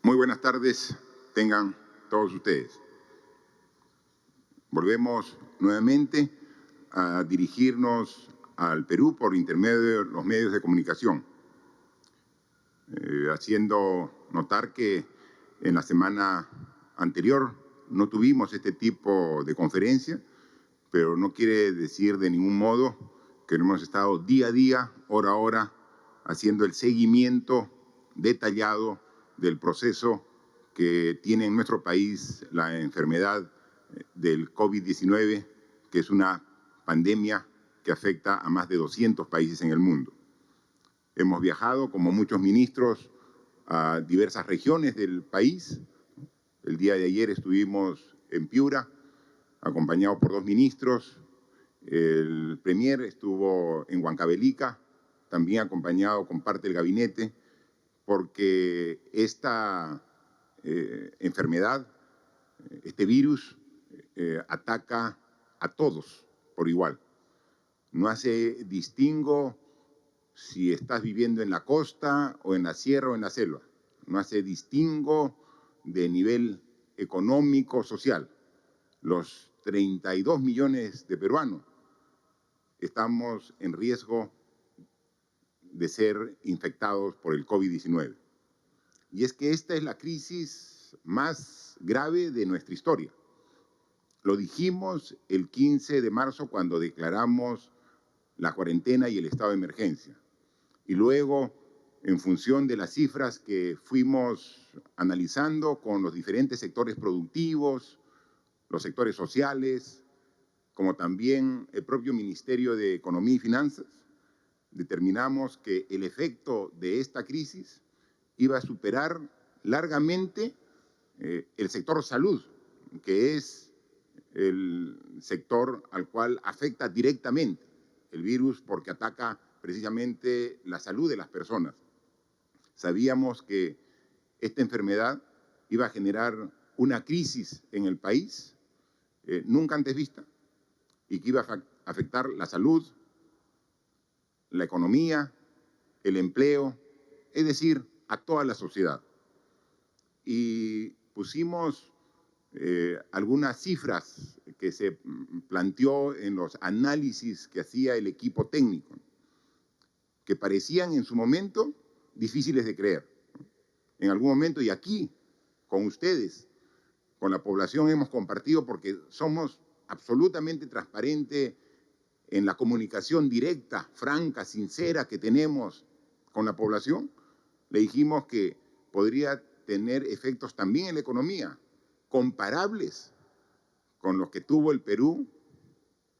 Muy buenas tardes, tengan todos ustedes. Volvemos nuevamente a dirigirnos al Perú por intermedio de los medios de comunicación, haciendo notar que en la semana anterior no tuvimos este tipo de conferencia, pero no quiere decir de ningún modo que no hemos estado día a día, hora a hora, haciendo el seguimiento detallado del proceso que tiene en nuestro país la enfermedad del COVID-19, que es una pandemia que afecta a más de 200 países en el mundo. Hemos viajado, como muchos ministros, a diversas regiones del país. El día de ayer estuvimos en Piura, acompañado por 2 ministros. El premier estuvo en Huancavelica, también acompañado con parte del gabinete, porque esta enfermedad, este virus, ataca a todos por igual. No hace distingo si estás viviendo en la costa o en la sierra o en la selva. No hace distingo de nivel económico, social. Los 32 millones de peruanos estamos en riesgo de ser infectados por el COVID-19. Y es que esta es la crisis más grave de nuestra historia. Lo dijimos el 15 de marzo cuando declaramos la cuarentena y el estado de emergencia. Y luego, en función de las cifras que fuimos analizando con los diferentes sectores productivos, los sectores sociales, como también el propio Ministerio de Economía y Finanzas, determinamos que el efecto de esta crisis iba a superar largamente el sector salud, que es el sector al cual afecta directamente el virus porque ataca precisamente la salud de las personas. Sabíamos que esta enfermedad iba a generar una crisis en el país nunca antes vista y que iba a afectar la salud, la economía, el empleo, es decir, a toda la sociedad. Y pusimos algunas cifras que se planteó en los análisis que hacía el equipo técnico, que parecían en su momento difíciles de creer. En algún momento, y aquí, con ustedes, con la población hemos compartido porque somos absolutamente transparentes en la comunicación directa, franca, sincera que tenemos con la población, le dijimos que podría tener efectos también en la economía, comparables con los que tuvo el Perú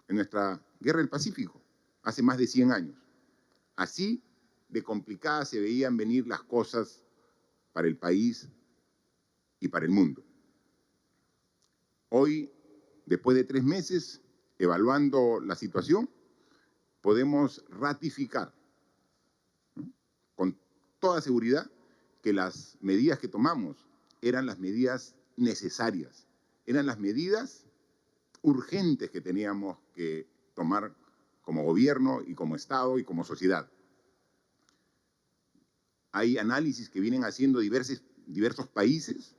en nuestra Guerra del Pacífico, hace más de 100 años. Así de complicadas se veían venir las cosas para el país y para el mundo. Hoy, después de 3 meses, evaluando la situación, podemos ratificar con toda seguridad que las medidas que tomamos eran las medidas necesarias, eran las medidas urgentes que teníamos que tomar como gobierno y como Estado y como sociedad. Hay análisis que vienen haciendo diversos países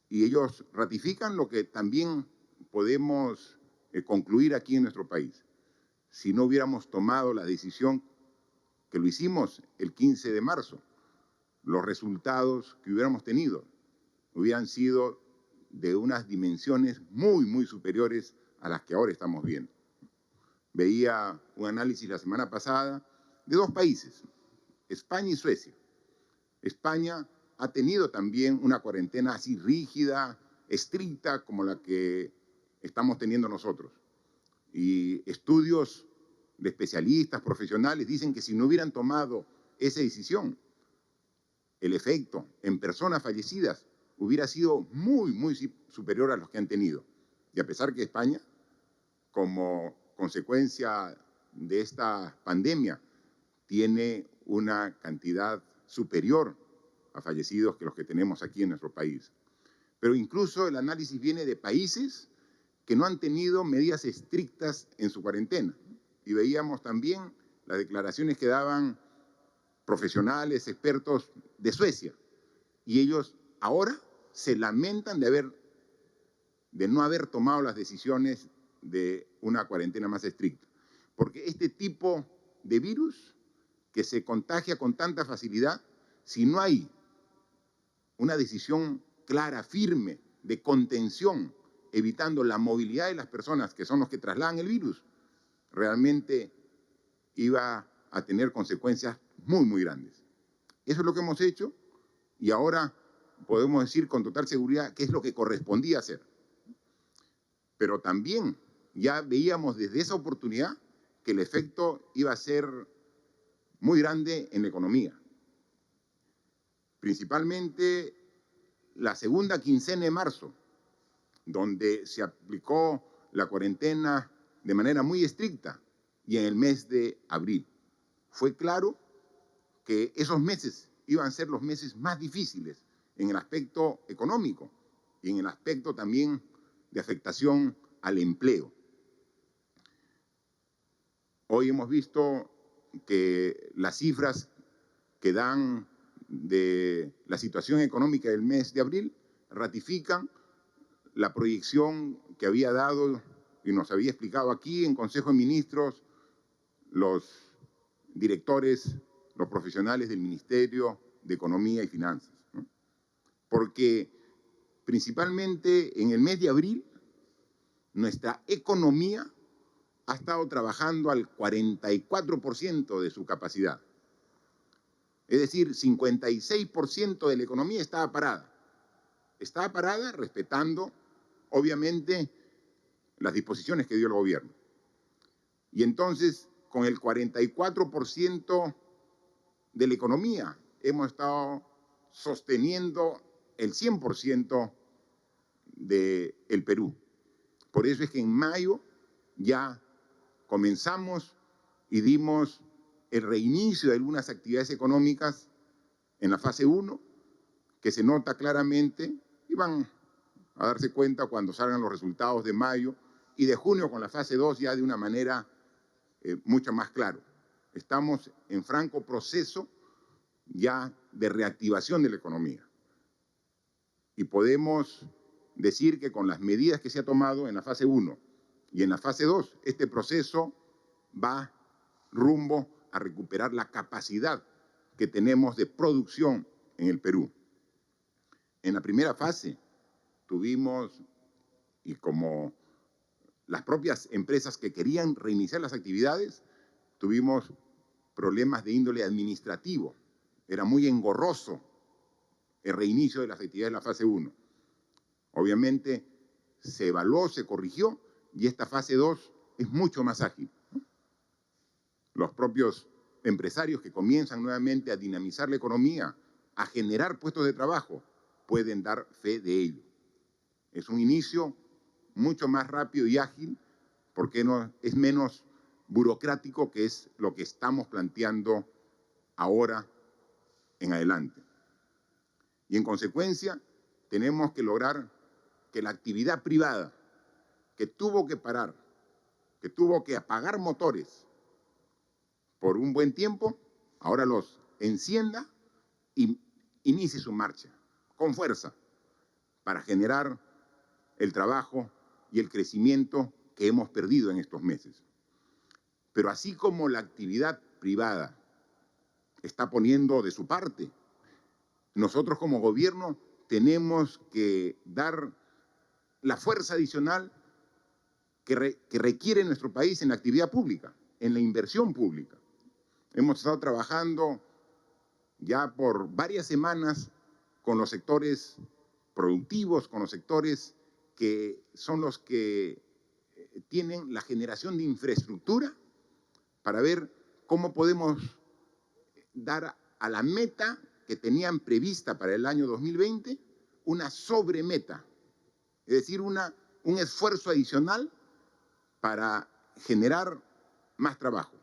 y ellos ratifican lo que también podemos concluir aquí en nuestro país. Si no hubiéramos tomado la decisión que lo hicimos el 15 de marzo, los resultados que hubiéramos tenido hubieran sido de unas dimensiones muy, muy superiores a las que ahora estamos viendo. Veía un análisis la semana pasada de 2 países, España y Suecia. España ha tenido también una cuarentena así rígida, estricta, como la que estamos teniendo nosotros. Y estudios de especialistas, profesionales, dicen que si no hubieran tomado esa decisión, el efecto en personas fallecidas hubiera sido muy, muy superior a los que han tenido. Y a pesar que España, como consecuencia de esta pandemia, tiene una cantidad superior a fallecidos que los que tenemos aquí en nuestro país. Pero incluso el análisis viene de países que no han tenido medidas estrictas en su cuarentena. Y veíamos también las declaraciones que daban profesionales, expertos de Suecia. Y ellos ahora se lamentan de no haber tomado las decisiones de una cuarentena más estricta. Porque este tipo de virus que se contagia con tanta facilidad, si no hay una decisión clara, firme, de contención, evitando la movilidad de las personas que son los que trasladan el virus, realmente iba a tener consecuencias muy, muy grandes. Eso es lo que hemos hecho y ahora podemos decir con total seguridad que es lo que correspondía hacer. Pero también ya veíamos desde esa oportunidad que el efecto iba a ser muy grande en la economía. Principalmente la segunda quincena de marzo, donde se aplicó la cuarentena de manera muy estricta, y en el mes de abril. Fue claro que esos meses iban a ser los meses más difíciles en el aspecto económico y en el aspecto también de afectación al empleo. Hoy hemos visto que las cifras que dan de la situación económica del mes de abril ratifican la proyección que había dado y nos había explicado aquí en Consejo de Ministros los directores, los profesionales del Ministerio de Economía y Finanzas, ¿no? Porque principalmente en el mes de abril nuestra economía ha estado trabajando al 44% de su capacidad. Es decir, 56% de la economía estaba parada. Estaba parada respetando, obviamente, las disposiciones que dio el gobierno. Y entonces, con el 44% de la economía, hemos estado sosteniendo el 100% del Perú. Por eso es que en mayo ya comenzamos y dimos el reinicio de algunas actividades económicas en la fase 1, que se nota claramente, y van a darse cuenta cuando salgan los resultados de mayo, y de junio con la fase 2 ya de una manera mucho más clara. Estamos en franco proceso ya de reactivación de la economía. Y podemos decir que con las medidas que se ha tomado en la fase 1 y en la fase 2, este proceso va rumbo a recuperar la capacidad que tenemos de producción en el Perú. En la primera fase tuvimos, y como las propias empresas que querían reiniciar las actividades, tuvimos problemas de índole administrativo. Era muy engorroso el reinicio de las actividades de la fase 1. Obviamente se evaluó, se corrigió, y esta fase 2 es mucho más ágil, ¿no? Los propios empresarios que comienzan nuevamente a dinamizar la economía, a generar puestos de trabajo, pueden dar fe de ello. Es un inicio mucho más rápido y ágil porque es menos burocrático, que es lo que estamos planteando ahora en adelante. Y en consecuencia, tenemos que lograr que la actividad privada, que tuvo que parar, que tuvo que apagar motores por un buen tiempo, ahora los encienda y inicie su marcha con fuerza para generar el trabajo y el crecimiento que hemos perdido en estos meses. Pero así como la actividad privada está poniendo de su parte, nosotros como gobierno tenemos que dar la fuerza adicional que requiere nuestro país en la actividad pública, en la inversión pública. Hemos estado trabajando ya por varias semanas con los sectores productivos, con los sectores que son los que tienen la generación de infraestructura, para ver cómo podemos dar a la meta que tenían prevista para el año 2020 una sobremeta, es decir, un esfuerzo adicional para generar más trabajo.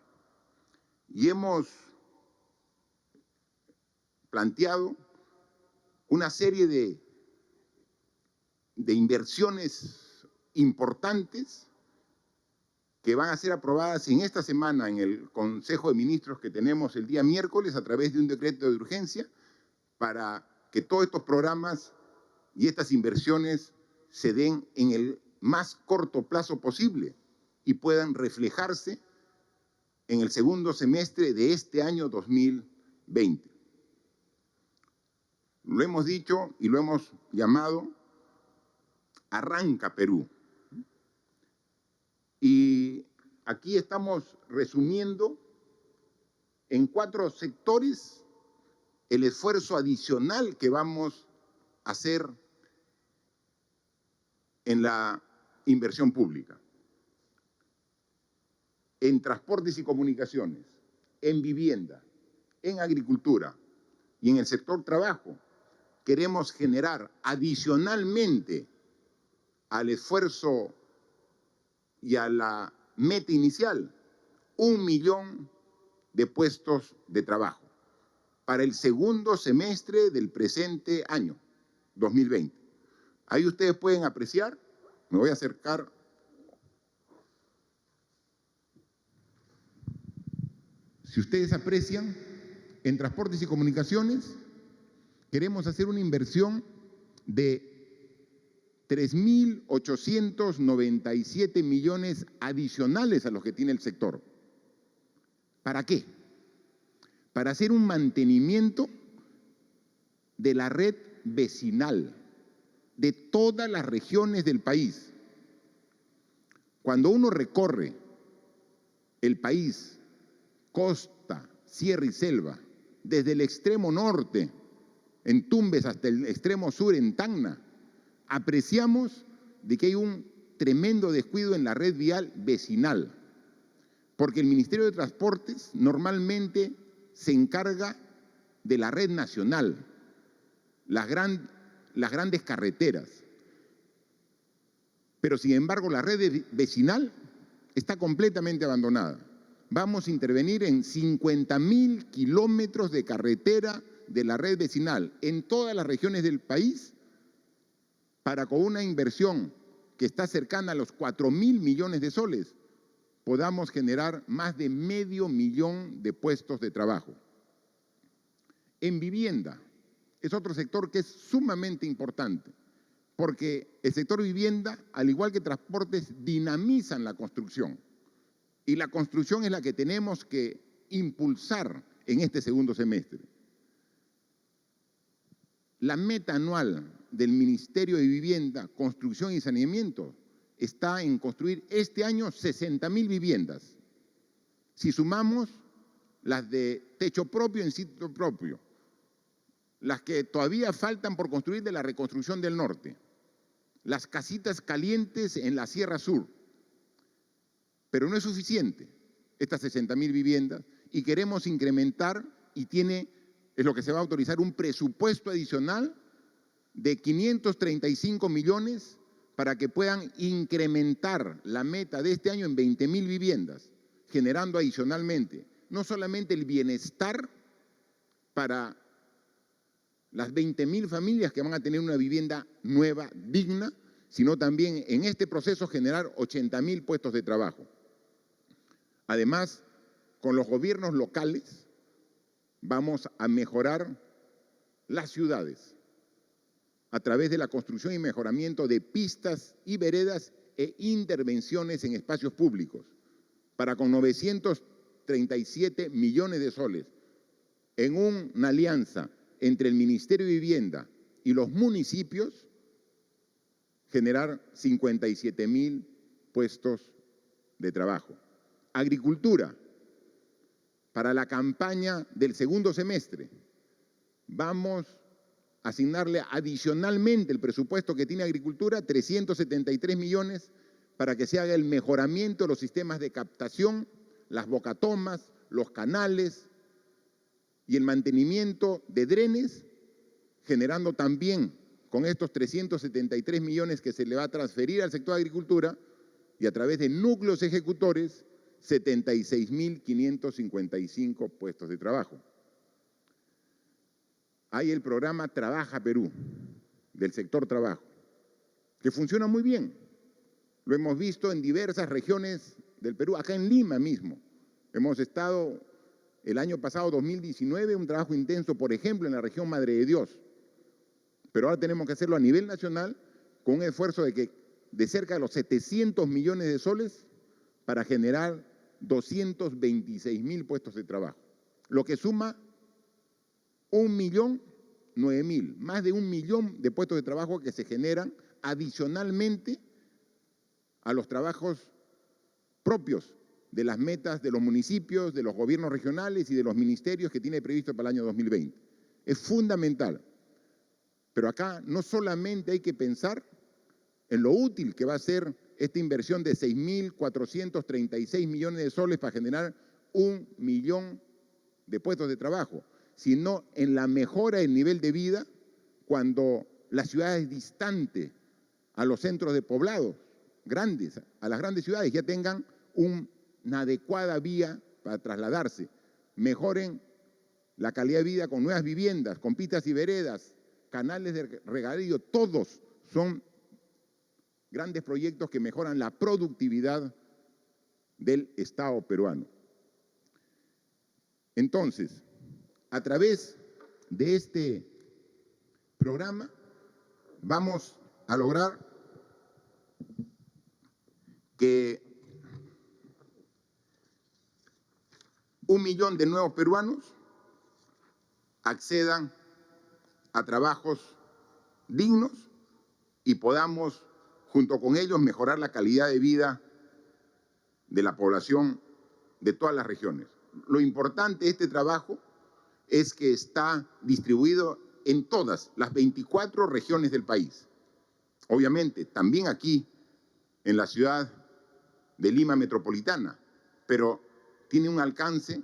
Y hemos planteado una serie de inversiones importantes que van a ser aprobadas en esta semana en el Consejo de Ministros que tenemos el día miércoles a través de un decreto de urgencia, para que todos estos programas y estas inversiones se den en el más corto plazo posible y puedan reflejarse en el segundo semestre de este año 2020. Lo hemos dicho y lo hemos llamado Arranca Perú. Y aquí estamos resumiendo en 4 sectores el esfuerzo adicional que vamos a hacer en la inversión pública, en transportes y comunicaciones, en vivienda, en agricultura y en el sector trabajo. Queremos generar adicionalmente al esfuerzo y a la meta inicial 1 millón de puestos de trabajo para el segundo semestre del presente año, 2020. Ahí ustedes pueden apreciar, me voy a acercar. Si ustedes aprecian, en transportes y comunicaciones queremos hacer una inversión de 3.897 millones adicionales a los que tiene el sector. ¿Para qué? Para hacer un mantenimiento de la red vecinal de todas las regiones del país. Cuando uno recorre el país, costa, sierra y selva, desde el extremo norte, en Tumbes, hasta el extremo sur, en Tacna, apreciamos de que hay un tremendo descuido en la red vial vecinal, porque el Ministerio de Transportes normalmente se encarga de la red nacional, las grandes carreteras. Pero sin embargo la red vecinal está completamente abandonada. Vamos a intervenir en 50.000 kilómetros de carretera de la red vecinal en todas las regiones del país, para con una inversión que está cercana a los 4.000 millones de soles, podamos generar más de 500.000 de puestos de trabajo. En vivienda, es otro sector que es sumamente importante, porque el sector vivienda, al igual que transportes, dinamizan la construcción. Y la construcción es la que tenemos que impulsar en este segundo semestre. La meta anual del Ministerio de Vivienda, Construcción y Saneamiento está en construir este año 60.000 viviendas. Si sumamos las de techo propio en sitio propio, las que todavía faltan por construir de la reconstrucción del norte, las casitas calientes en la Sierra Sur. Pero no es suficiente estas 60.000 viviendas y queremos incrementar, y es lo que se va a autorizar, un presupuesto adicional de 535 millones para que puedan incrementar la meta de este año en 20.000 viviendas, generando adicionalmente no solamente el bienestar para las 20.000 familias que van a tener una vivienda nueva, digna, sino también en este proceso generar 80.000 puestos de trabajo. Además, con los gobiernos locales vamos a mejorar las ciudades a través de la construcción y mejoramiento de pistas y veredas e intervenciones en espacios públicos, para con 937 millones de soles, en una alianza entre el Ministerio de Vivienda y los municipios, generar 57.000 puestos de trabajo. Agricultura, para la campaña del segundo semestre, vamos a asignarle adicionalmente el presupuesto que tiene Agricultura, 373 millones, para que se haga el mejoramiento de los sistemas de captación, las bocatomas, los canales y el mantenimiento de drenes, generando también con estos 373 millones que se le va a transferir al sector de Agricultura y a través de núcleos ejecutores, 76.555 puestos de trabajo. Hay el programa Trabaja Perú, del sector trabajo, que funciona muy bien. Lo hemos visto en diversas regiones del Perú, acá en Lima mismo. Hemos estado el año pasado, 2019, un trabajo intenso, por ejemplo, en la región Madre de Dios, Pero ahora tenemos que hacerlo a nivel nacional con un esfuerzo de cerca de los 700 millones de soles para generar 226.000 puestos de trabajo, lo que suma 1.009.000, más de 1.000.000 de puestos de trabajo que se generan adicionalmente a los trabajos propios de las metas de los municipios, de los gobiernos regionales y de los ministerios que tiene previsto para el año 2020. Es fundamental. Pero acá no solamente hay que pensar en lo útil que va a ser esta inversión de 6.436 millones de soles para generar 1.000.000 de puestos de trabajo, sino en la mejora del nivel de vida cuando la ciudad es distante a los centros de poblados grandes, a las grandes ciudades, ya tengan una adecuada vía para trasladarse, mejoren la calidad de vida con nuevas viviendas, con pistas y veredas, canales de regadío, todos son grandes proyectos que mejoran la productividad del Estado peruano. Entonces, a través de este programa vamos a lograr que 1.000.000 de nuevos peruanos accedan a trabajos dignos y podamos, junto con ellos, mejorar la calidad de vida de la población de todas las regiones. Lo importante de este trabajo es que está distribuido en todas las 24 regiones del país. Obviamente, también aquí, en la ciudad de Lima metropolitana, pero tiene un alcance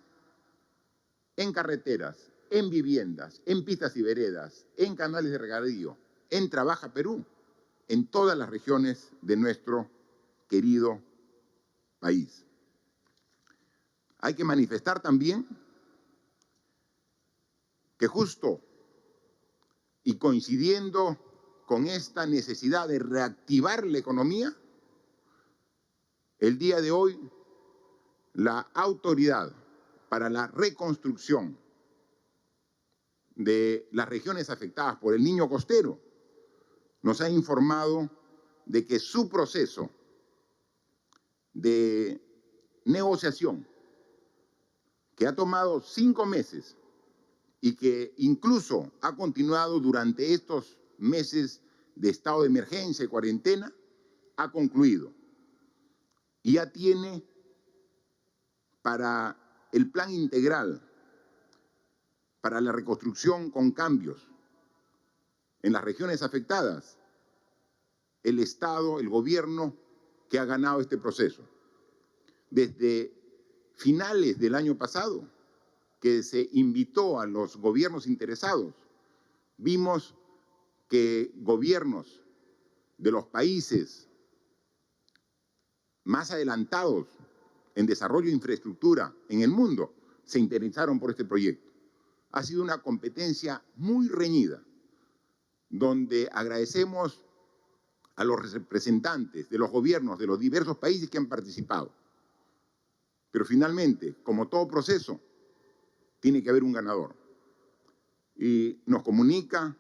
en carreteras, en viviendas, en pistas y veredas, en canales de regadío, en Trabaja Perú, en todas las regiones de nuestro querido país. Hay que manifestar también que justo y coincidiendo con esta necesidad de reactivar la economía, el día de hoy la Autoridad para la Reconstrucción de las regiones afectadas por el Niño Costero nos ha informado de que su proceso de negociación, que ha tomado 5 meses y que incluso ha continuado durante estos meses de estado de emergencia y cuarentena, ha concluido. Y ya tiene para el plan integral, para la reconstrucción con cambios en las regiones afectadas, el Estado, el gobierno que ha ganado este proceso. Desde finales del año pasado, que se invitó a los gobiernos interesados, vimos que gobiernos de los países más adelantados en desarrollo de infraestructura en el mundo se interesaron por este proyecto. Ha sido una competencia muy reñida, donde agradecemos a los representantes de los gobiernos de los diversos países que han participado. Pero finalmente, como todo proceso, tiene que haber un ganador. Y nos comunica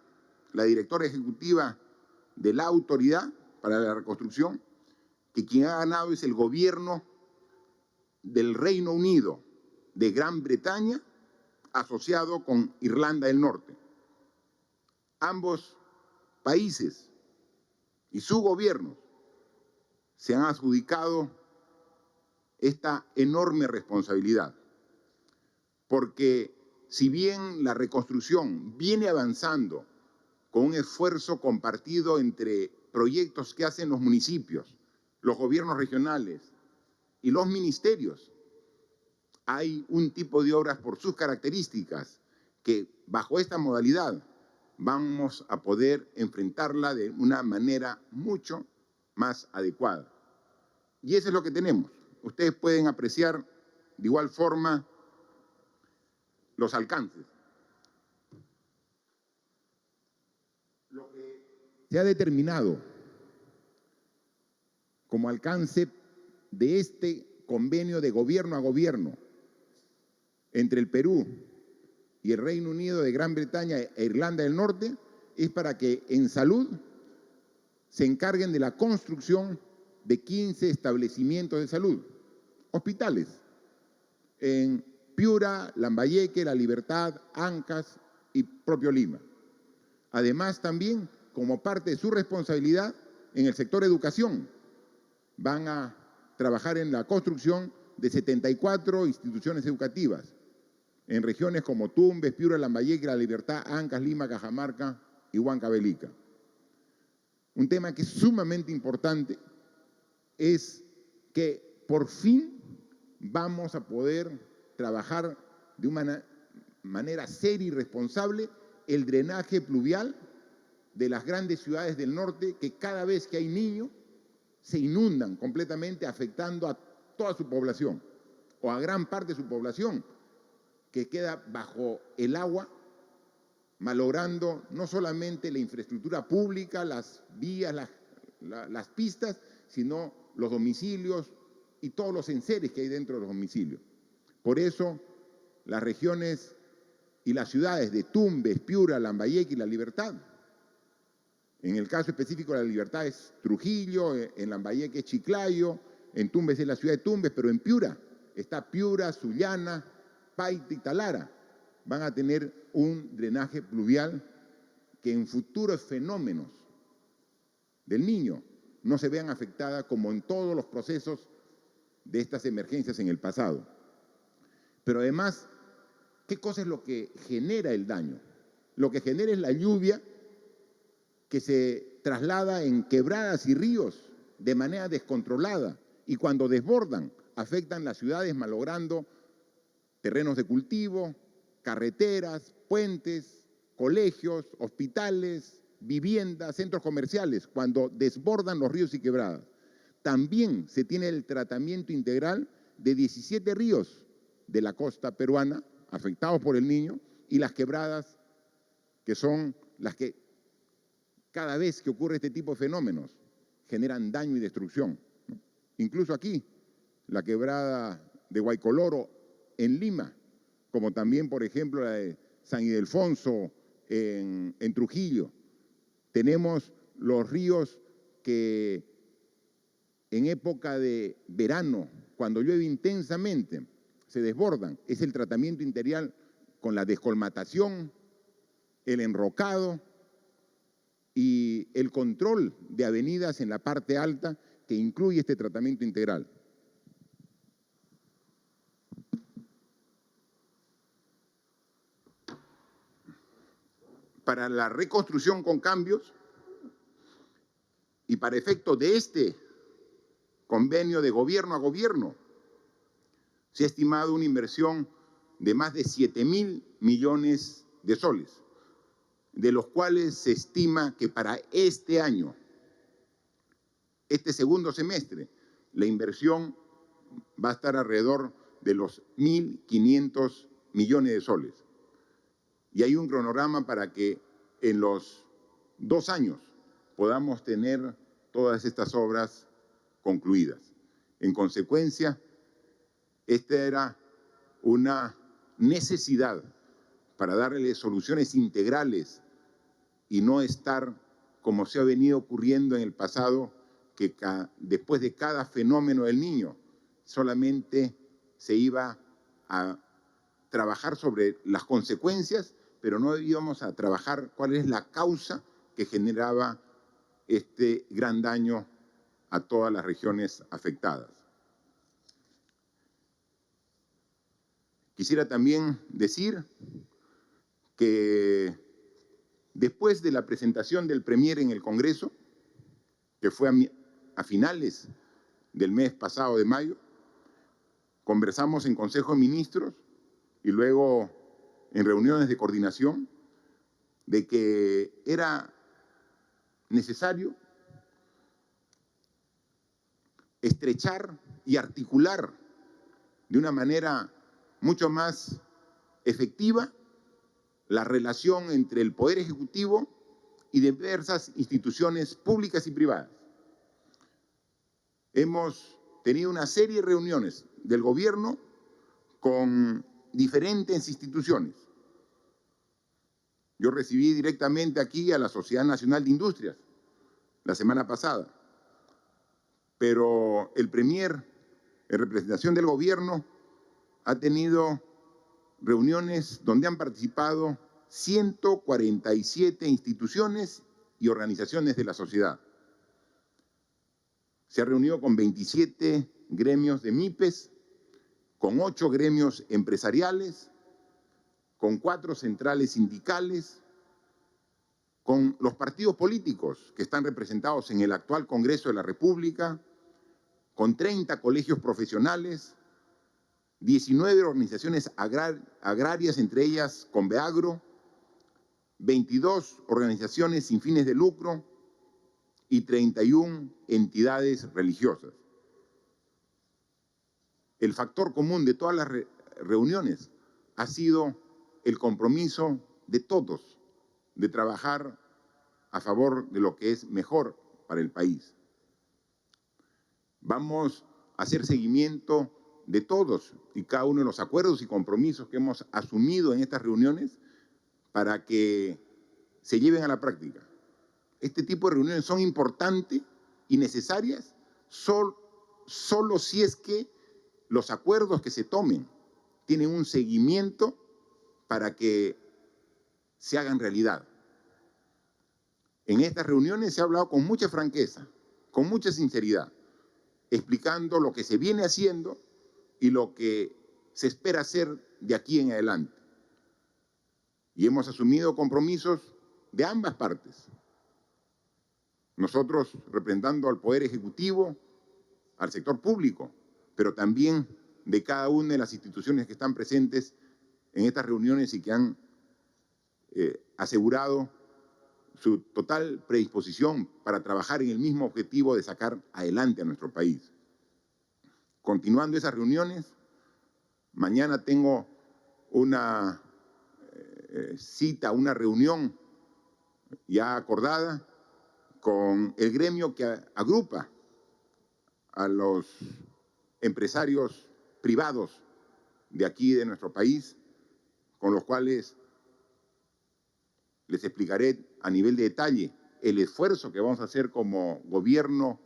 la directora ejecutiva de la Autoridad para la Reconstrucción que quien ha ganado es el gobierno del Reino Unido, de Gran Bretaña, asociado con Irlanda del Norte. Ambos países y sus gobiernos se han adjudicado esta enorme responsabilidad, porque si bien la reconstrucción viene avanzando con un esfuerzo compartido entre proyectos que hacen los municipios, los gobiernos regionales y los ministerios, hay un tipo de obras por sus características que bajo esta modalidad vamos a poder enfrentarla de una manera mucho más adecuada. Y eso es lo que tenemos. Ustedes pueden apreciar de igual forma los alcances. Lo que se ha determinado como alcance de este convenio de gobierno a gobierno entre el Perú y el Reino Unido de Gran Bretaña e Irlanda del Norte es para que en salud se encarguen de la construcción de 15 establecimientos de salud, hospitales, en Piura, Lambayeque, La Libertad, Ancash y propio Lima. Además, también, como parte de su responsabilidad, en el sector educación, van a trabajar en la construcción de 74 instituciones educativas, en regiones como Tumbes, Piura, Lambayeque, La Libertad, Ancash, Lima, Cajamarca y Huancavelica. Un tema que es sumamente importante es que por fin vamos a poder trabajar de una manera seria y responsable el drenaje pluvial de las grandes ciudades del norte, que cada vez que hay niños se inundan completamente, afectando a toda su población o a gran parte de su población, que queda bajo el agua, malogrando no solamente la infraestructura pública, las vías, las pistas, sino los domicilios y todos los enseres que hay dentro de los domicilios. Por eso, las regiones y las ciudades de Tumbes, Piura, Lambayeque y La Libertad, en el caso específico de La Libertad es Trujillo, en Lambayeque es Chiclayo, en Tumbes es la ciudad de Tumbes, pero en Piura está Piura, Sullana, Paita y Talara. Van a tener un drenaje pluvial que en futuros fenómenos del Niño no se vean afectadas como en todos los procesos de estas emergencias en el pasado. Pero además, ¿qué cosa es lo que genera el daño? Lo que genera es la lluvia que se traslada en quebradas y ríos de manera descontrolada, y cuando desbordan afectan las ciudades malogrando terrenos de cultivo, carreteras, puentes, colegios, hospitales, viviendas, centros comerciales, cuando desbordan los ríos y quebradas. También se tiene el tratamiento integral de 17 ríos de la costa peruana afectados por el Niño, y las quebradas, que son las que cada vez que ocurre este tipo de fenómenos generan daño y destrucción, ¿no? Incluso aquí, la quebrada de Guaycoloro en Lima, como también, por ejemplo, la de San Ildefonso en Trujillo. Tenemos los ríos que en época de verano, cuando llueve intensamente, se desbordan. Es el tratamiento integral con la descolmatación, el enrocado y el control de avenidas en la parte alta, que incluye este tratamiento integral. Para la reconstrucción con cambios y para efecto de este convenio de gobierno a gobierno, se ha estimado una inversión de más de 7.000 millones de soles, de los cuales se estima que para este año, este segundo semestre, la inversión va a estar alrededor de los 1.500 millones de soles. Y hay un cronograma para que en los 2 años podamos tener todas estas obras concluidas. En consecuencia, esta era una necesidad para darle soluciones integrales y no estar, como se ha venido ocurriendo en el pasado, que después de cada fenómeno del Niño solamente se iba a trabajar sobre las consecuencias, pero no íbamos a trabajar cuál es la causa que generaba este gran daño a todas las regiones afectadas. Quisiera también decir que después de la presentación del Premier en el Congreso, que fue a finales del mes pasado de mayo, conversamos en Consejo de Ministros y luego en reuniones de coordinación de que era necesario estrechar y articular de una manera mucho más efectiva la relación entre el Poder Ejecutivo y diversas instituciones públicas y privadas. Hemos tenido una serie de reuniones del gobierno con diferentes instituciones, Yo recibí directamente aquí a la Sociedad Nacional de Industrias la semana pasada, pero el Premier, en representación del gobierno, ha tenido reuniones donde han participado 147 instituciones y organizaciones de la sociedad. Se ha reunido con 27 gremios de MIPES, con 8 gremios empresariales, con 4 centrales sindicales, con los partidos políticos que están representados en el actual Congreso de la República, con 30 colegios profesionales, 19 organizaciones agrarias, entre ellas Conveagro, 22 organizaciones sin fines de lucro y 31 entidades religiosas. El factor común de todas las reuniones ha sido el compromiso de todos de trabajar a favor de lo que es mejor para el país. Vamos a hacer seguimiento de todos y cada uno de los acuerdos y compromisos que hemos asumido en estas reuniones para que se lleven a la práctica. Este tipo de reuniones son importantes y necesarias solo si es que los acuerdos que se tomen tienen un seguimiento para que se hagan realidad. En estas reuniones se ha hablado con mucha franqueza, con mucha sinceridad, explicando lo que se viene haciendo y lo que se espera hacer de aquí en adelante. Y hemos asumido compromisos de ambas partes. Nosotros representando al Poder Ejecutivo, al sector público, pero también de cada una de las instituciones que están presentes en estas reuniones y que han asegurado su total predisposición para trabajar en el mismo objetivo de sacar adelante a nuestro país. Continuando esas reuniones, mañana tengo una cita, una reunión ya acordada con el gremio que agrupa a los empresarios privados de aquí de nuestro país, con los cuales les explicaré a nivel de detalle el esfuerzo que vamos a hacer como gobierno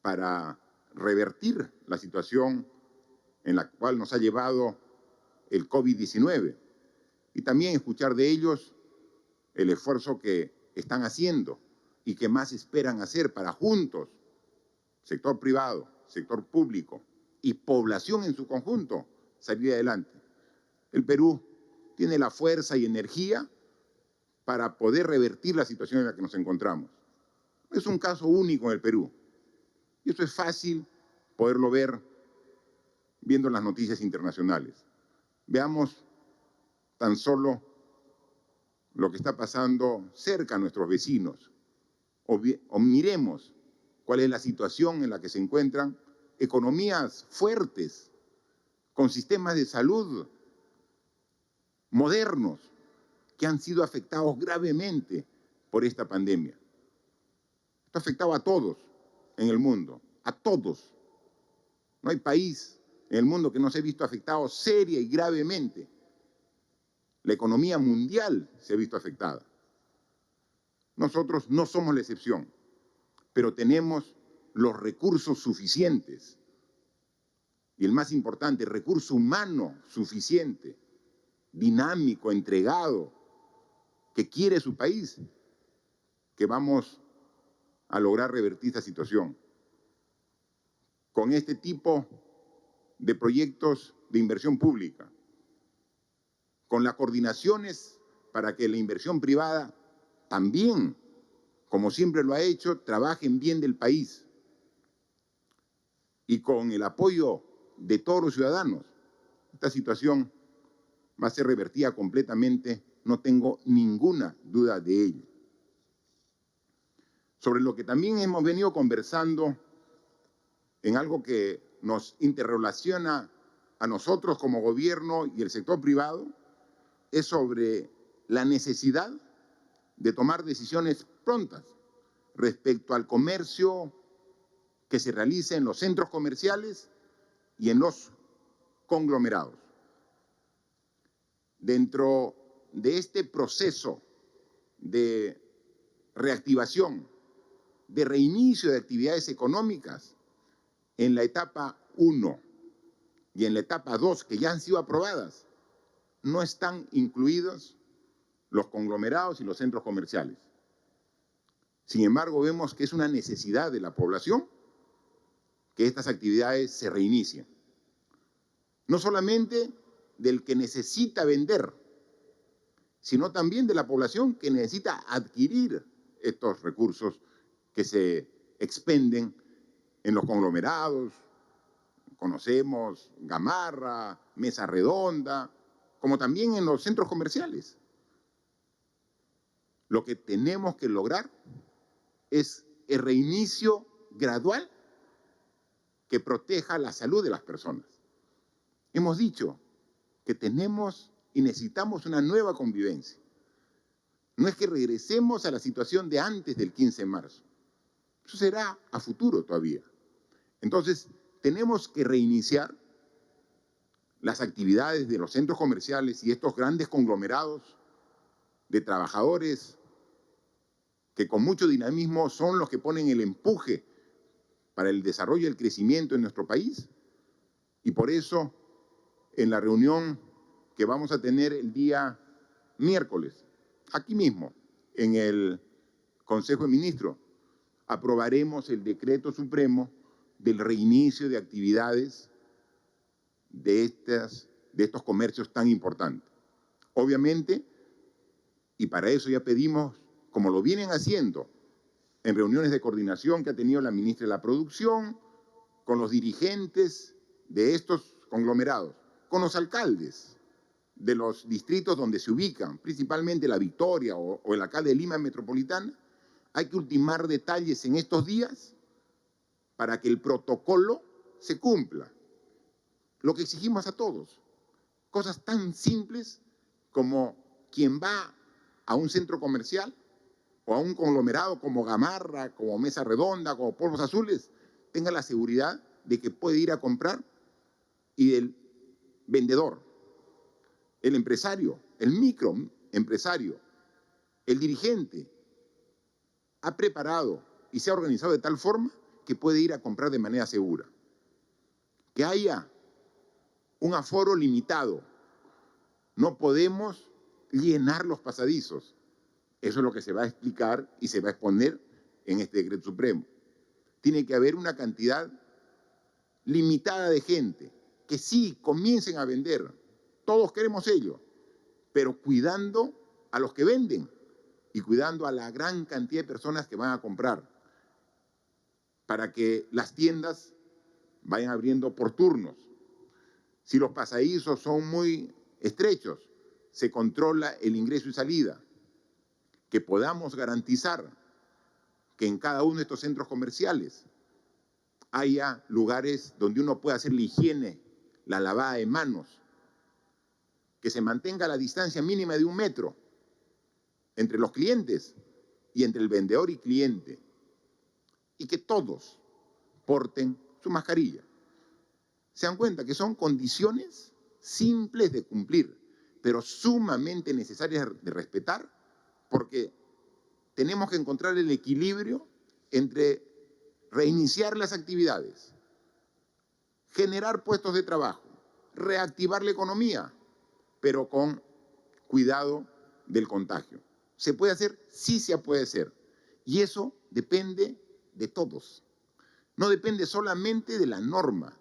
para revertir la situación en la cual nos ha llevado el COVID-19 y también escuchar de ellos el esfuerzo que están haciendo y que más esperan hacer para juntos, sector privado, sector público y población en su conjunto, salir adelante. El Perú tiene la fuerza y energía para poder revertir la situación en la que nos encontramos. Es un caso único en el Perú. Y eso es fácil poderlo ver viendo las noticias internacionales. Veamos tan solo lo que está pasando cerca a nuestros vecinos, o miremos cuál es la situación en la que se encuentran economías fuertes, con sistemas de salud modernos, que han sido afectados gravemente por esta pandemia. Esto ha afectado a todos en el mundo, a todos. No hay país en el mundo que no se ha visto afectado seria y gravemente. La economía mundial se ha visto afectada. Nosotros no somos la excepción, pero tenemos los recursos suficientes y el más importante, recurso humano suficiente, dinámico, entregado, que quiere su país, que vamos a lograr revertir esta situación. Con este tipo de proyectos de inversión pública, con las coordinaciones para que la inversión privada también, como siempre lo ha hecho, trabaje en bien del país. Y con el apoyo de todos los ciudadanos, esta situación va a ser revertida completamente, no tengo ninguna duda de ello. Sobre lo que también hemos venido conversando en algo que nos interrelaciona a nosotros como gobierno y el sector privado, es sobre la necesidad de tomar decisiones prontas respecto al comercio que se realiza en los centros comerciales y en los conglomerados. Dentro de este proceso de reactivación, de reinicio de actividades económicas en la etapa 1 y en la etapa 2, que ya han sido aprobadas, no están incluidos los conglomerados y los centros comerciales. Sin embargo, vemos que es una necesidad de la población que estas actividades se reinicien. No solamente del que necesita vender, sino también de la población que necesita adquirir estos recursos que se expenden en los conglomerados. Conocemos Gamarra, Mesa Redonda, como también en los centros comerciales. Lo que tenemos que lograr es el reinicio gradual que proteja la salud de las personas. Hemos dicho que tenemos y necesitamos una nueva convivencia. No es que regresemos a la situación de antes del 15 de marzo. Eso será a futuro todavía. Entonces, tenemos que reiniciar las actividades de los centros comerciales y estos grandes conglomerados de trabajadores que con mucho dinamismo son los que ponen el empuje para el desarrollo y el crecimiento en nuestro país. Y por eso, en la reunión que vamos a tener el día miércoles, aquí mismo, en el Consejo de Ministros, aprobaremos el decreto supremo del reinicio de actividades de estos comercios tan importantes. Obviamente, y para eso ya pedimos, como lo vienen haciendo en reuniones de coordinación que ha tenido la ministra de la Producción, con los dirigentes de estos conglomerados, con los alcaldes de los distritos donde se ubican, principalmente La Victoria o el alcalde de Lima Metropolitana, hay que ultimar detalles en estos días para que el protocolo se cumpla. Lo que exigimos a todos, cosas tan simples como quien va a un centro comercial o a un conglomerado como Gamarra, como Mesa Redonda, como Polvos Azules, tenga la seguridad de que puede ir a comprar y el vendedor, el empresario, el microempresario, el dirigente, ha preparado y se ha organizado de tal forma que puede ir a comprar de manera segura. Que haya un aforo limitado. No podemos llenar los pasadizos. Eso es lo que se va a explicar y se va a exponer en este decreto supremo. Tiene que haber una cantidad limitada de gente que sí comiencen a vender. Todos queremos ello, pero cuidando a los que venden y cuidando a la gran cantidad de personas que van a comprar, para que las tiendas vayan abriendo por turnos. Si los pasadizos son muy estrechos, se controla el ingreso y salida. Que podamos garantizar que en cada uno de estos centros comerciales haya lugares donde uno pueda hacer la higiene, la lavada de manos, que se mantenga la distancia mínima de 1 metro entre los clientes y entre el vendedor y cliente, y que todos porten su mascarilla. Se dan cuenta que son condiciones simples de cumplir, pero sumamente necesarias de respetar, porque tenemos que encontrar el equilibrio entre reiniciar las actividades, generar puestos de trabajo, reactivar la economía, pero con cuidado del contagio. ¿Se puede hacer? Sí se puede hacer. Y eso depende de todos. No depende solamente de la norma,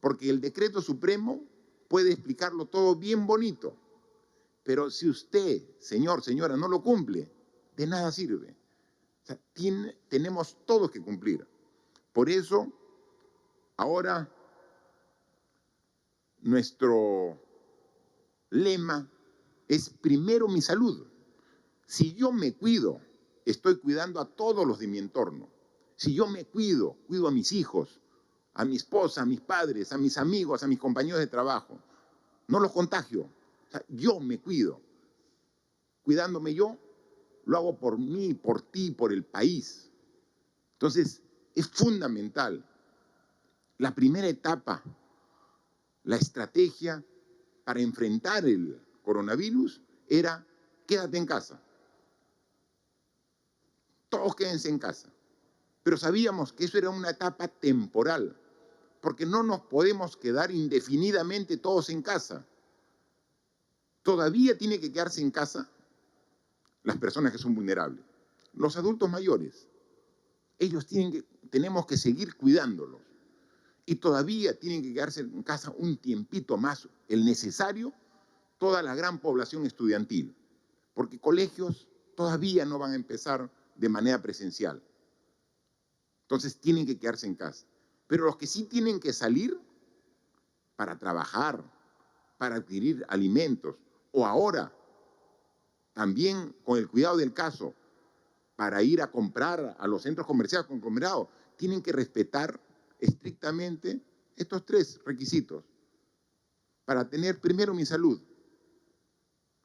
porque el decreto supremo puede explicarlo todo bien bonito. Pero si usted, señor, señora, no lo cumple, de nada sirve. O sea, tenemos todos que cumplir. Por eso, ahora, nuestro lema es primero mi salud. Si yo me cuido, estoy cuidando a todos los de mi entorno. Si yo me cuido, cuido a mis hijos, a mi esposa, a mis padres, a mis amigos, a mis compañeros de trabajo. No los contagio. O sea, yo me cuido. Cuidándome yo, lo hago por mí, por ti, por el país. Entonces, es fundamental. La primera etapa, la estrategia para enfrentar el coronavirus era quédate en casa. Todos quédense en casa. Pero sabíamos que eso era una etapa temporal, porque no nos podemos quedar indefinidamente todos en casa. Todavía tienen que quedarse en casa las personas que son vulnerables. Los adultos mayores, ellos tenemos que seguir cuidándolos. Y todavía tienen que quedarse en casa un tiempito más, el necesario, toda la gran población estudiantil, porque colegios todavía no van a empezar de manera presencial. Entonces tienen que quedarse en casa. Pero los que sí tienen que salir para trabajar, para adquirir alimentos, o ahora, también con el cuidado del caso, para ir a comprar a los centros comerciales conglomerados, tienen que respetar estrictamente estos 3 requisitos. Para tener primero mi salud,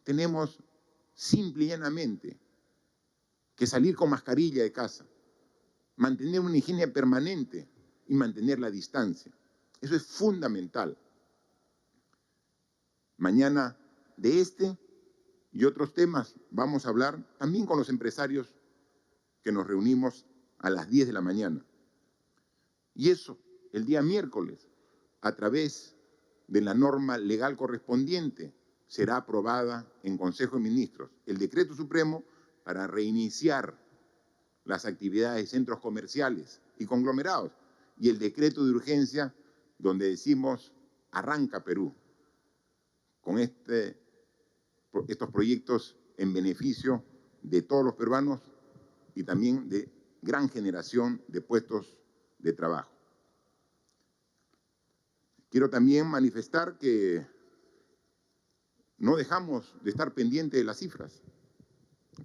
tenemos simple y llanamente que salir con mascarilla de casa, mantener una higiene permanente y mantener la distancia. Eso es fundamental. Mañana de este y otros temas vamos a hablar también con los empresarios que nos reunimos a las 10 de la mañana. Y eso, el día miércoles, a través de la norma legal correspondiente, será aprobada en Consejo de Ministros el decreto supremo para reiniciar las actividades de centros comerciales y conglomerados y el decreto de urgencia donde decimos arranca Perú con estos proyectos en beneficio de todos los peruanos y también de gran generación de puestos de trabajo. Quiero también manifestar que no dejamos de estar pendientes de las cifras.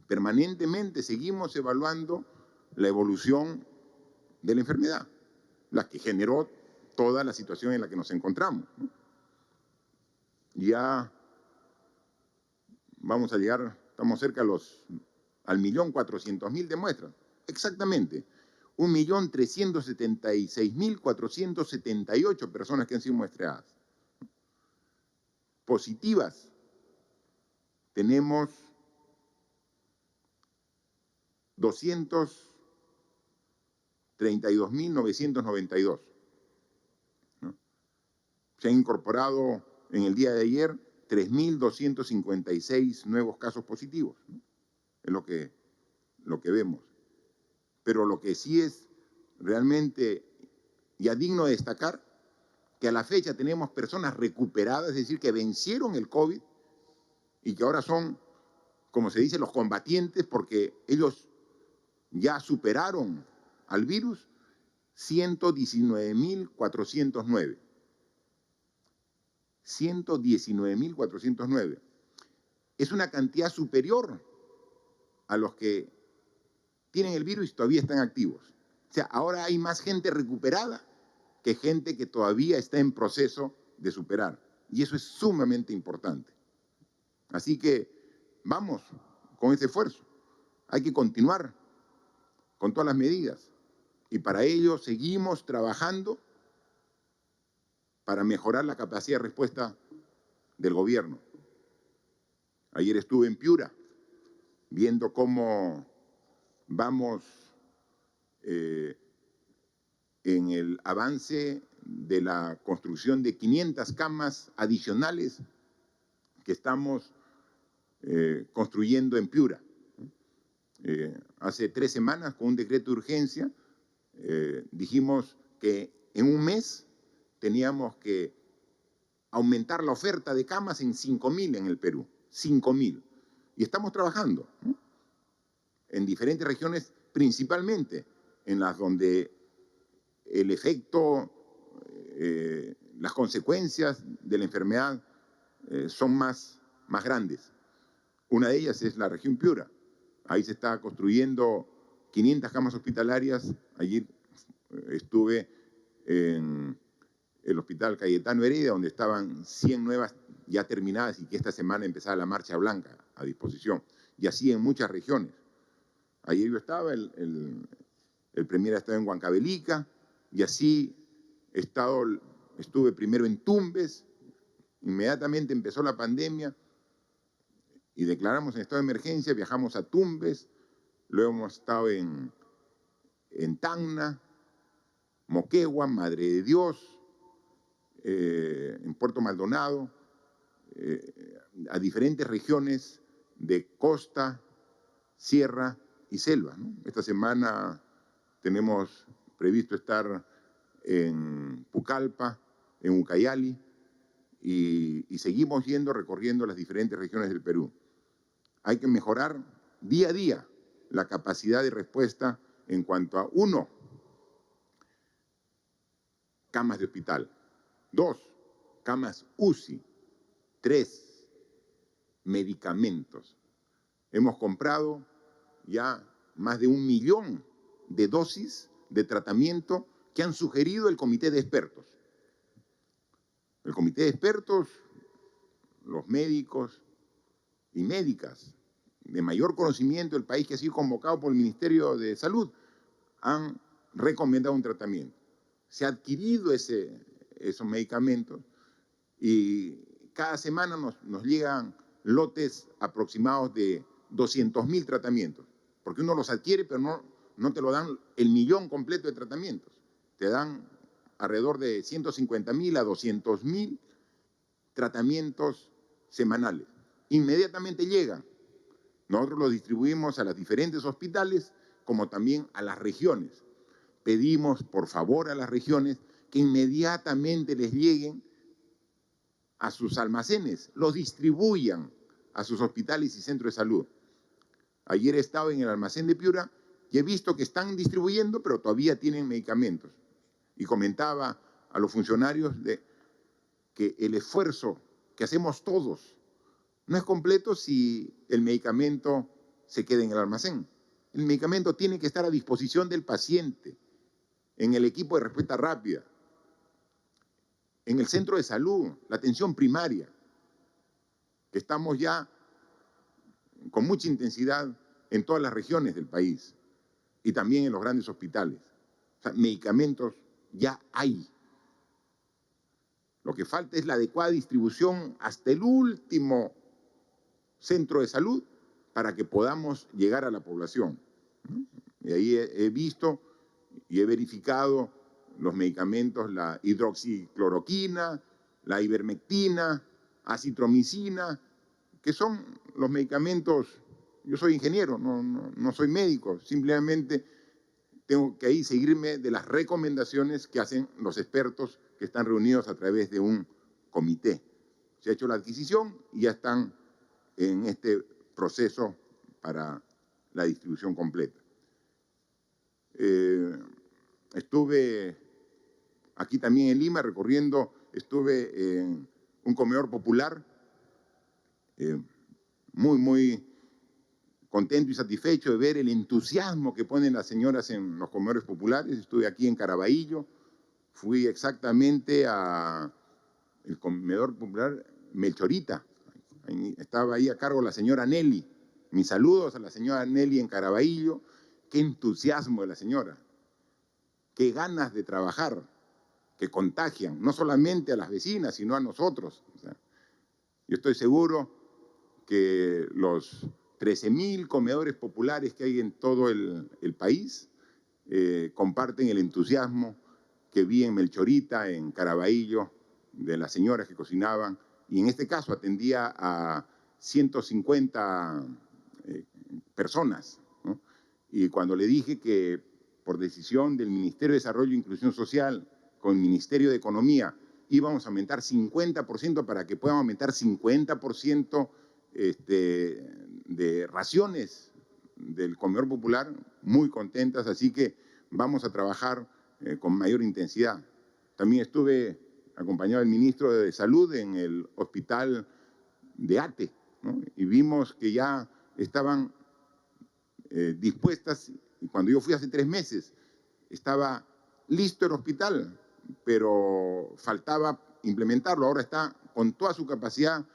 Permanentemente seguimos evaluando la evolución de la enfermedad, la que generó toda la situación en la que nos encontramos, ¿no? Ya vamos a llegar, estamos cerca al 1.400.000 de muestras, exactamente, 1.376.478 personas que han sido muestreadas. Positivas, tenemos 232.992. ¿No? Se han incorporado en el día de ayer 3.256 nuevos casos positivos, ¿no? Es lo que vemos. Pero lo que sí es realmente ya digno de destacar, que a la fecha tenemos personas recuperadas, es decir, que vencieron el COVID y que ahora son, como se dice, los combatientes porque ellos ya superaron al virus, 119.409. 119.409. Es una cantidad superior a los que tienen el virus y todavía están activos. O sea, ahora hay más gente recuperada que gente que todavía está en proceso de superar. Y eso es sumamente importante. Así que vamos con ese esfuerzo. Hay que continuar con todas las medidas. Y para ello seguimos trabajando para mejorar la capacidad de respuesta del gobierno. Ayer estuve en Piura viendo cómo vamos en el avance de la construcción de 500 camas adicionales que estamos construyendo en Piura. Hace 3 semanas, con un decreto de urgencia, dijimos que en un mes teníamos que aumentar la oferta de camas en 5.000 en el Perú, 5.000. Y estamos trabajando, ¿no?, en diferentes regiones, principalmente en las donde el efecto, las consecuencias de la enfermedad son más grandes. Una de ellas es la región Piura. Ahí se está construyendo 500 camas hospitalarias. Ayer estuve en el Hospital Cayetano Heredia, donde estaban 100 nuevas ya terminadas y que esta semana empezaba la Marcha Blanca a disposición. Y así en muchas regiones. Ayer yo estaba, el premier ha estado en Huancavelica, y así estuve primero en Tumbes, inmediatamente empezó la pandemia, y declaramos en estado de emergencia, viajamos a Tumbes, luego hemos estado en Tacna, Moquegua, Madre de Dios, en Puerto Maldonado, a diferentes regiones de costa, sierra y selva, ¿no? Esta semana tenemos previsto estar en Pucallpa, en Ucayali, y seguimos recorriendo las diferentes regiones del Perú. Hay que mejorar día a día la capacidad de respuesta en cuanto a, 1, camas de hospital; 2, camas UCI; 3, medicamentos. Hemos comprado ya más de 1 millón de dosis de tratamiento que han sugerido el comité de expertos. El comité de expertos, los médicos y médicas de mayor conocimiento del país, que ha sido convocado por el Ministerio de Salud, han recomendado un tratamiento. Se ha adquirido esos medicamentos y cada semana nos llegan lotes aproximados de 200.000 tratamientos, porque uno los adquiere, pero no te lo dan el millón completo de tratamientos. Te dan alrededor de 150.000 a 200.000 tratamientos semanales. Inmediatamente llegan. Nosotros los distribuimos a los diferentes hospitales, como también a las regiones. Pedimos, por favor, a las regiones que inmediatamente les lleguen a sus almacenes, los distribuyan a sus hospitales y centros de salud. Ayer he estado en el almacén de Piura y he visto que están distribuyendo, pero todavía tienen medicamentos. Y comentaba a los funcionarios que el esfuerzo que hacemos todos no es completo si el medicamento se queda en el almacén. El medicamento tiene que estar a disposición del paciente, en el equipo de respuesta rápida, en el centro de salud, la atención primaria, que estamos ya con mucha intensidad en todas las regiones del país y también en los grandes hospitales. O sea, medicamentos ya hay. Lo que falta es la adecuada distribución hasta el último centro de salud para que podamos llegar a la población, ¿no? Y ahí he visto y he verificado los medicamentos, la hidroxicloroquina, la ivermectina, acitromicina, que son los medicamentos. Yo soy ingeniero, no soy médico, simplemente tengo que ahí seguirme de las recomendaciones que hacen los expertos que están reunidos a través de un comité. Se ha hecho la adquisición y ya están en este proceso para la distribución completa. Estuve aquí también en Lima recorriendo, estuve en un comedor popular, muy contento y satisfecho de ver el entusiasmo que ponen las señoras en los comedores populares. Estuve aquí en Caraballo, fui exactamente al comedor popular Melchorita. Estaba ahí a cargo la señora Nelly. Mis saludos a la señora Nelly en Caraballo. Qué entusiasmo de la señora, qué ganas de trabajar, que contagian, no solamente a las vecinas, sino a nosotros. O sea, yo estoy seguro que los 13.000 comedores populares que hay en todo el país comparten el entusiasmo que vi en Melchorita, en Caraballo, de las señoras que cocinaban, y en este caso atendía a 150 personas, ¿no? Y cuando le dije que por decisión del Ministerio de Desarrollo e Inclusión Social con el Ministerio de Economía íbamos a aumentar 50% para que puedan aumentar 50% de raciones del comedor popular, muy contentas, así que vamos a trabajar con mayor intensidad. También estuve acompañado del ministro de Salud en el hospital de Ate, ¿no? Y vimos que ya estaban dispuestas, y cuando yo fui hace 3 meses, estaba listo el hospital, pero faltaba implementarlo. Ahora está con toda su capacidad,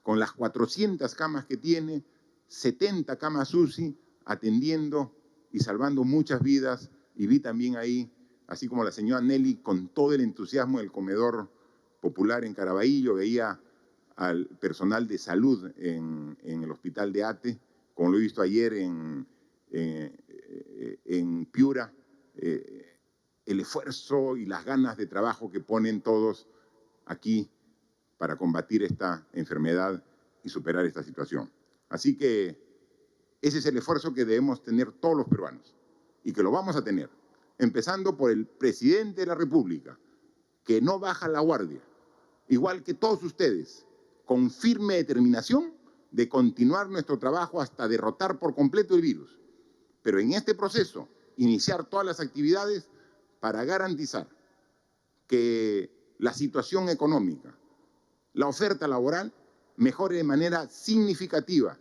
con las 400 camas que tiene, 70 camas UCI, atendiendo y salvando muchas vidas. Y vi también ahí, así como la señora Nelly, con todo el entusiasmo del comedor popular en Caraballo, veía al personal de salud en el hospital de Ate, como lo he visto ayer en Piura, el esfuerzo y las ganas de trabajo que ponen todos aquí para combatir esta enfermedad y superar esta situación. Así que ese es el esfuerzo que debemos tener todos los peruanos y que lo vamos a tener, empezando por el presidente de la República, que no baja la guardia, igual que todos ustedes, con firme determinación de continuar nuestro trabajo hasta derrotar por completo el virus. Pero en este proceso, iniciar todas las actividades para garantizar que la situación económica, la oferta laboral, mejore de manera significativa,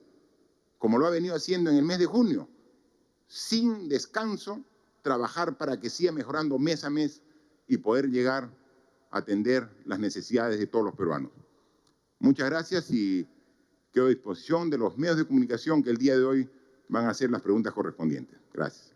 como lo ha venido haciendo en el mes de junio, sin descanso, trabajar para que siga mejorando mes a mes y poder llegar a atender las necesidades de todos los peruanos. Muchas gracias y quedo a disposición de los medios de comunicación que el día de hoy van a hacer las preguntas correspondientes. Gracias.